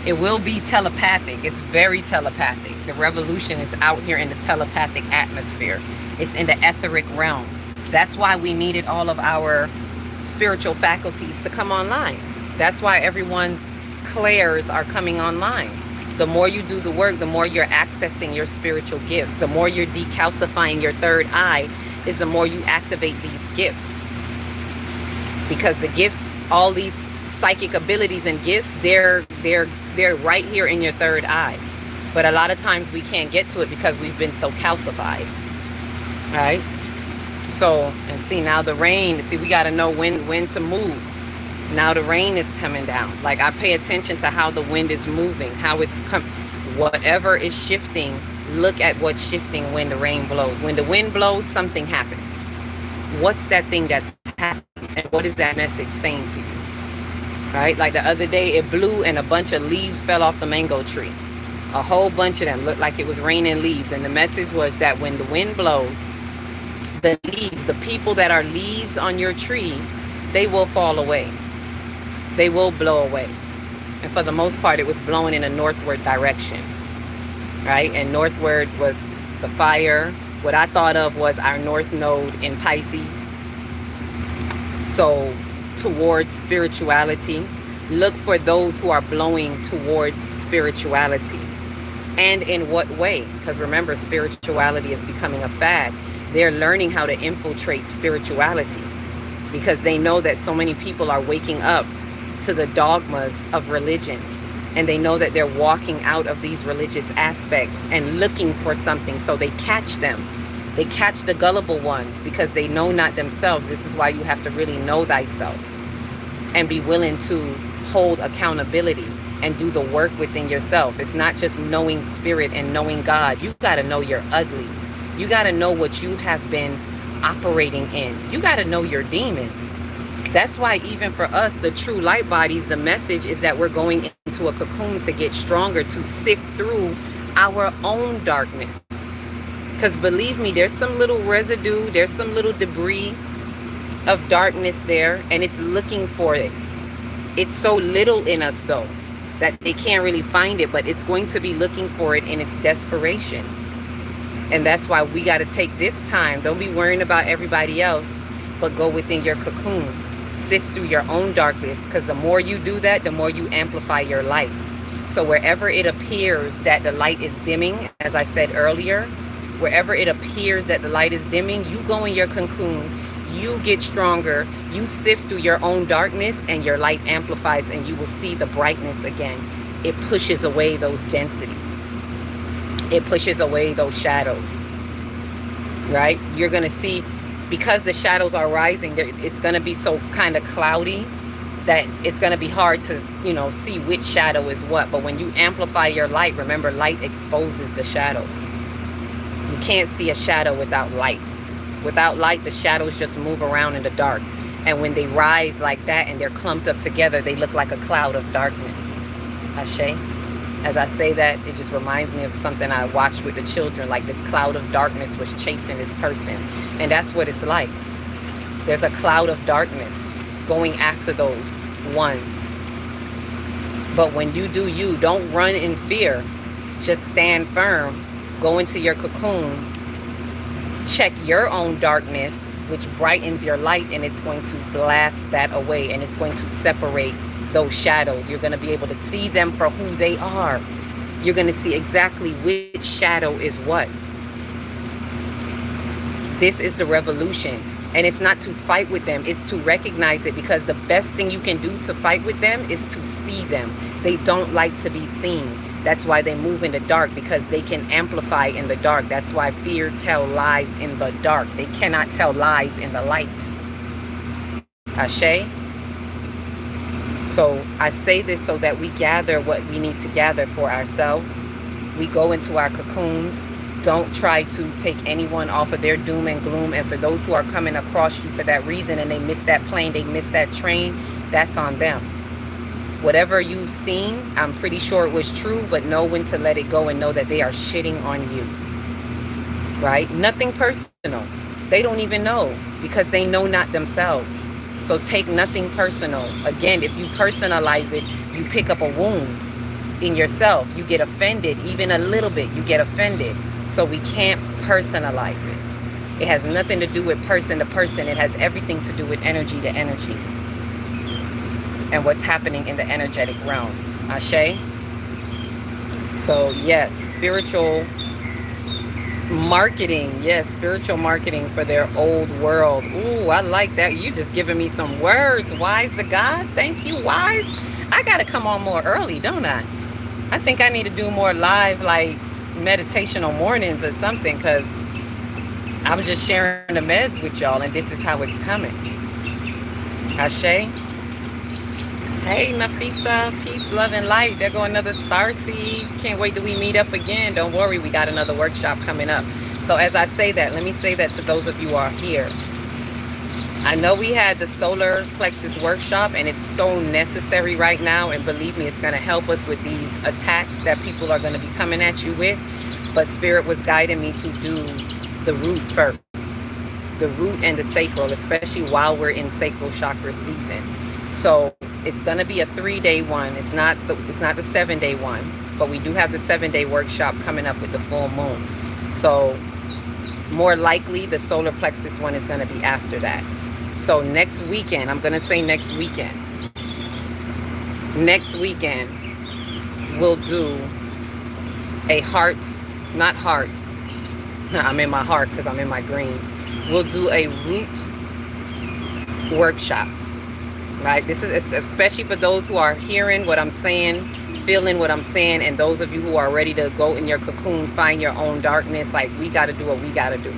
It will be telepathic. It's very telepathic. The revolution is out here in the telepathic atmosphere. It's in the etheric realm. That's why we needed all of our spiritual faculties to come online. That's why everyone's clairs are coming online. The more you do the work, the more you're accessing your spiritual gifts. The more you're decalcifying your third eye is the more you activate these gifts. Because the gifts, all these psychic abilities and gifts, they're right here in your third eye. But a lot of times we can't get to it because we've been so calcified. Right? So, and see now the rain, see we got to know when to move. Now the rain is coming down. Like I pay attention to how the wind is moving, how it's whatever is shifting, look at what's shifting when the rain blows. When the wind blows, something happens. What's that thing that's happening? And what is that message saying to you? Right? Like the other day it blew and a bunch of leaves fell off the mango tree. A whole bunch of them looked like it was raining leaves. And the message was that when the wind blows, the leaves, the people that are leaves on your tree, they will fall away. They will blow away. And for the most part, it was blowing in a northward direction. Right? And northward was the fire. What I thought of was our north node in Pisces. So towards spirituality, look for those who are blowing towards spirituality. And in what way? Because remember, spirituality is becoming a fad. They're learning how to infiltrate spirituality because they know that so many people are waking up to the dogmas of religion. And they know that they're walking out of these religious aspects and looking for something. So they catch them. They catch the gullible ones because they know not themselves. This is why you have to really know thyself and be willing to hold accountability and do the work within yourself. It's not just knowing spirit and knowing God. You got to know you're ugly. You got to know what you have been operating in. You got to know your demons. That's why even for us, the true light bodies, the message is that we're going into a cocoon to get stronger, to sift through our own darkness. Because believe me, there's some little residue, there's some little debris of darkness there, and it's looking for it. It's so little in us, though, that they can't really find it, but it's going to be looking for it in its desperation. And that's why we got to take this time. Don't be worrying about everybody else, but go within your cocoon. Sift through your own darkness, because the more you do that, the more you amplify your light. So wherever it appears that the light is dimming, as I said earlier, wherever it appears that the light is dimming, you go in your cocoon, you get stronger, you sift through your own darkness, and your light amplifies, and you will see the brightness again. It pushes away those densities. It pushes away those shadows, right? You're going to see, because the shadows are rising, it's going to be so kind of cloudy that it's going to be hard to, see which shadow is what. But when you amplify your light, remember, light exposes the shadows. You can't see a shadow without light. Without light, the shadows just move around in the dark. And when they rise like that and they're clumped up together, they look like a cloud of darkness. Ashe? As I say that, it just reminds me of something I watched with the children, like this cloud of darkness was chasing this person. And that's what it's like. There's a cloud of darkness going after those ones. But when you do you, don't run in fear. Just stand firm. Go into your cocoon. Check your own darkness, which brightens your light, and it's going to blast that away, and it's going to separate those shadows. You're going to be able to see them for who they are. You're going to see exactly which shadow is what. This is the revolution. And it's not to fight with them, it's to recognize it, because the best thing you can do to fight with them is to see them. They don't like to be seen. That's why they move in the dark, because they can amplify in the dark. That's why fear tells lies in the dark. They cannot tell lies in the light. Ashe? So I say this so that we gather what we need to gather for ourselves. We go into our cocoons. Don't try to take anyone off of their doom and gloom. And for those who are coming across you for that reason and they missed that plane, they missed that train, that's on them. Whatever you've seen, I'm pretty sure it was true, but know when to let it go and know that they are shitting on you. Right? Nothing personal. They don't even know, because they know not themselves. So take nothing personal. Again, if you personalize it, you pick up a wound in yourself. You get offended, even a little bit, you get offended. So we can't personalize it. It has nothing to do with person to person. It has everything to do with energy to energy and what's happening in the energetic realm. Ashe? So yes, spiritual marketing. Yes, spiritual marketing for their old world. Ooh, I like that. You just giving me some words. Wise the God. Thank you, Wise. I got to come on more early, don't I? I think I need to do more live, like, meditational mornings or something, because I'm just sharing the meds with y'all, and this is how it's coming. Ashe? Hey, Nafisa, peace, love, and light. There go another star seed. Can't wait till we meet up again. Don't worry, we got another workshop coming up. So as I say that, let me say that to those of you who are here. I know we had the solar plexus workshop, and it's so necessary right now, and believe me, it's going to help us with these attacks that people are going to be coming at you with. But Spirit was guiding me to do the root first, the root and the sacral, especially while we're in sacral chakra season. So it's going to be a 3-day one. It's not the 7-day one, but we do have the 7-day workshop coming up with the full moon. So more likely the solar plexus one is going to be after that. So next weekend, I'm going to say next weekend, we'll do a heart, not heart, I'm in my heart because I'm in my green. We'll do a root workshop, right? This is especially for those who are hearing what I'm saying, feeling what I'm saying, and those of you who are ready to go in your cocoon, find your own darkness, like we got to do what we got to do.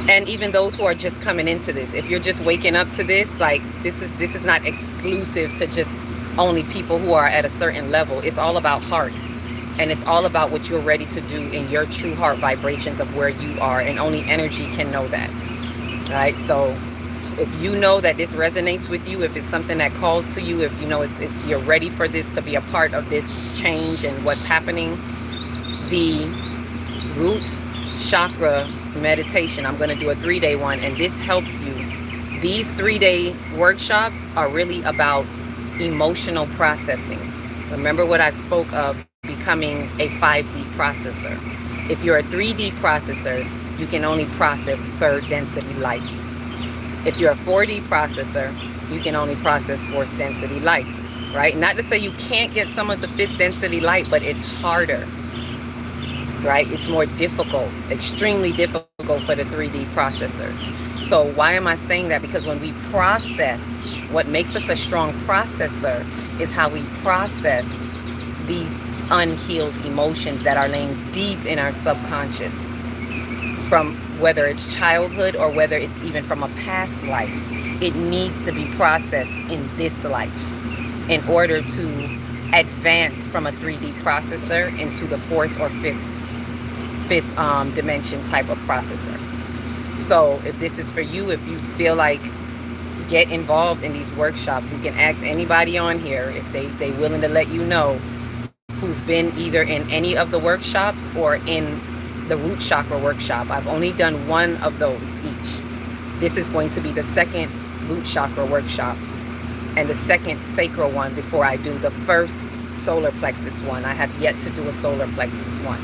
And even those who are just coming into this, if you're just waking up to this, like this is not exclusive to just only people who are at a certain level. It's all about heart. And it's all about what you're ready to do in your true heart vibrations of where you are. And only energy can know that. Right? So if you know that this resonates with you, if it's something that calls to you, if you know it's you're ready for this to be a part of this change and what's happening, the root chakra meditation, I'm going to do a 3-day one, and this helps you. These 3-day workshops are really about emotional processing. Remember what I spoke of, becoming a 5D processor. If you're a 3D processor, you can only process 3rd density light. If you're a 4D processor, you can only process 4th density light, right? Not to say you can't get some of the 5th density light, but it's harder, right? It's more difficult, extremely difficult for the 3D processors. So why am I saying that? Because when we process, what makes us a strong processor is how we process these unhealed emotions that are laying deep in our subconscious, from whether it's childhood or whether it's even from a past life. It needs to be processed in this life in order to advance from a 3D processor into the 4th or 5th dimension type of processor. So if this is for you, if you feel like, get involved in these workshops. You can ask anybody on here if they willing to let you know who's been either in any of the workshops or in the root chakra workshop. I've only done one of those each. This is going to be the 2nd root chakra workshop and the 2nd sacral one before I do the 1st solar plexus one. I have yet to do a solar plexus one.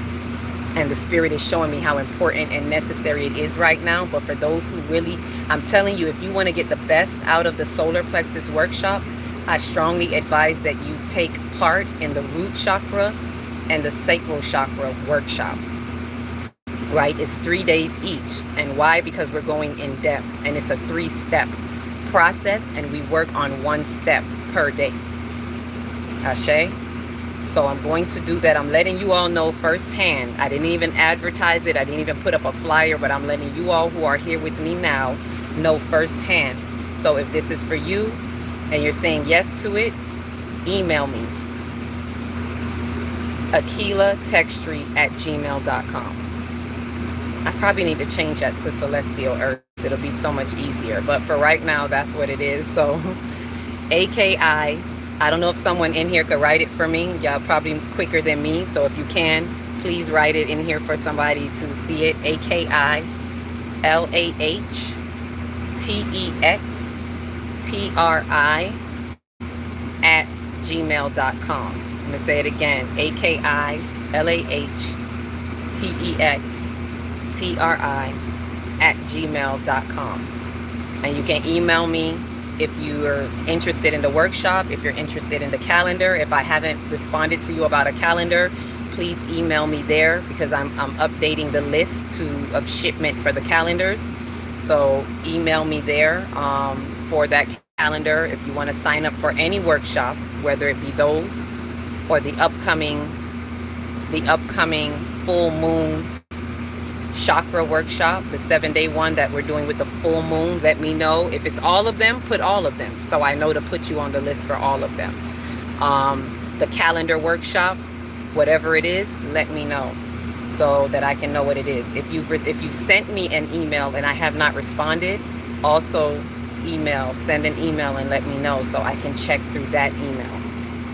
And the Spirit is showing me how important and necessary it is right now. But for those who really, I'm telling you, if you want to get the best out of the solar plexus workshop, I strongly advise that you take part in the root chakra and the sacral chakra workshop. Right? It's 3 days each. And why? Because we're going in depth. And it's a 3-step process. And we work on 1 step per day. Ashe? So I'm going to do that. I'm letting you all know firsthand. I didn't even advertise it. I didn't even put up a flyer. But I'm letting you all who are here with me now know firsthand. So if this is for you and you're saying yes to it, email me. AquilaTechStreet@gmail.com. I probably need to change that to Celestial Earth. It'll be so much easier. But for right now, that's what it is. So AKI. I don't know if someone in here could write it for me. Y'all probably quicker than me. So if you can, please write it in here for somebody to see it. AKILAHTEX at gmail.com. I'm going to say it again. AKILAHTEXTRI at gmail.com. And you can email me if you're interested in the workshop, if you're interested in the calendar. If I haven't responded to you about a calendar, please email me there, because I'm updating the list of shipment for the calendars. So email me there for that calendar if you want to sign up for any workshop, whether it be those or the upcoming full moon chakra workshop, the 7-day one that we're doing with the full moon. Let me know. If it's all of them, put all of them, so I know to put you on the list for all of them. The calendar workshop, whatever it is, let me know so that I can know what it is. If you've sent me an email and I have not responded, also send an email and let me know so I can check through that email,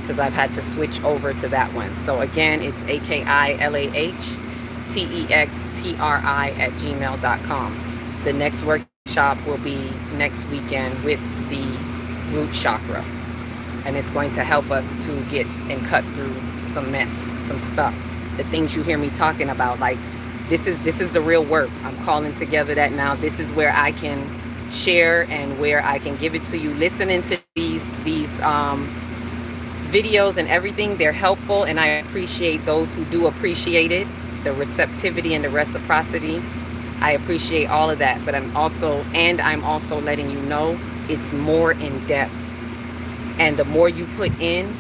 because I've had to switch over to that one. So again, it's AKILAHTEXTRI@gmail.com. The next workshop will be next weekend with the root chakra, and it's going to help us to get and cut through some mess, some stuff, the things you hear me talking about. Like, this is the real work. I'm calling together that now. This is where I can share and where I can give it to you. Listening to these videos and everything, they're helpful, and I appreciate those who do appreciate it, the receptivity and the reciprocity. I appreciate all of that, but I'm also letting you know it's more in depth, and the more you put in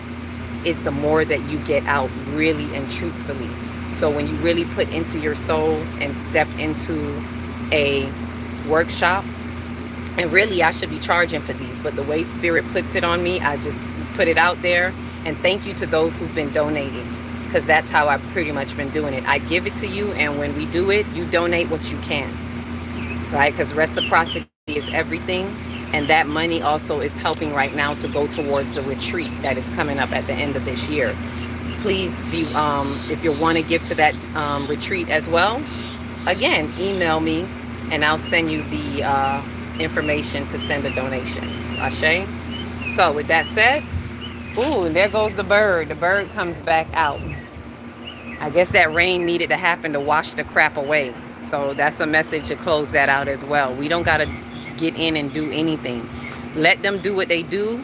is the more that you get out, really and truthfully. So when you really put into your soul and step into a workshop, and really I should be charging for these, but the way Spirit puts it on me, I just put it out there. And thank you to those who've been donating, because that's how I've pretty much been doing it. I give it to you, and when we do it, you donate what you can, right? Because reciprocity is everything, and that money also is helping right now to go towards the retreat that is coming up at the end of this year. Please be, if you want to give to that retreat as well, again, email me, and I'll send you the information to send the donations. Ashe. So with that said, ooh, and there goes the bird. The bird comes back out. I guess that rain needed to happen to wash the crap away. So that's a message to close that out as well. We don't got to get in and do anything. Let them do what they do.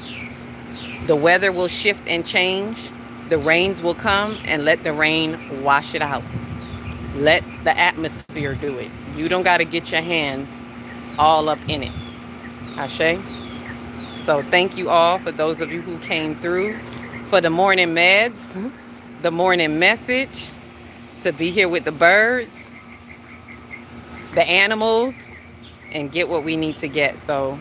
The weather will shift and change. The rains will come, and let the rain wash it out. Let the atmosphere do it. You don't got to get your hands all up in it. Ashe. So thank you all, for those of you who came through for the morning meds, the morning message, to be here with the birds, the animals, and get what we need to get. So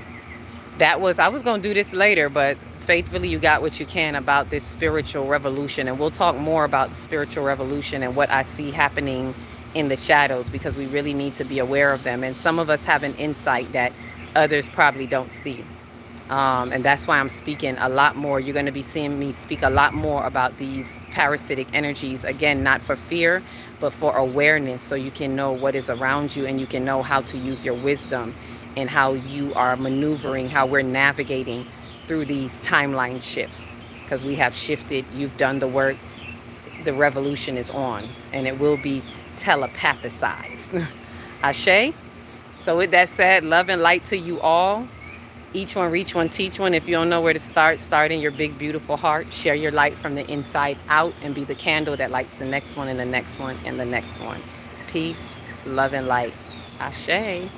I was going to do this later, but faithfully you got what you can about this spiritual revolution. And we'll talk more about the spiritual revolution and what I see happening in the shadows, because we really need to be aware of them. And some of us have an insight that others probably don't see. And that's why I'm speaking a lot more. You're going to be seeing me speak a lot more about these parasitic energies. Again, not for fear, but for awareness, so you can know what is around you, and you can know how to use your wisdom and how you are maneuvering, how we're navigating through these timeline shifts. Because we have shifted. You've done the work. The revolution is on, and it will be telepathicized. Ashe. So with that said, love and light to you all. Each one, reach one, teach one. If you don't know where to start in your big, beautiful heart. Share your light from the inside out, and be the candle that lights the next one, and the next one, and the next one. Peace, love, and light. Ashe.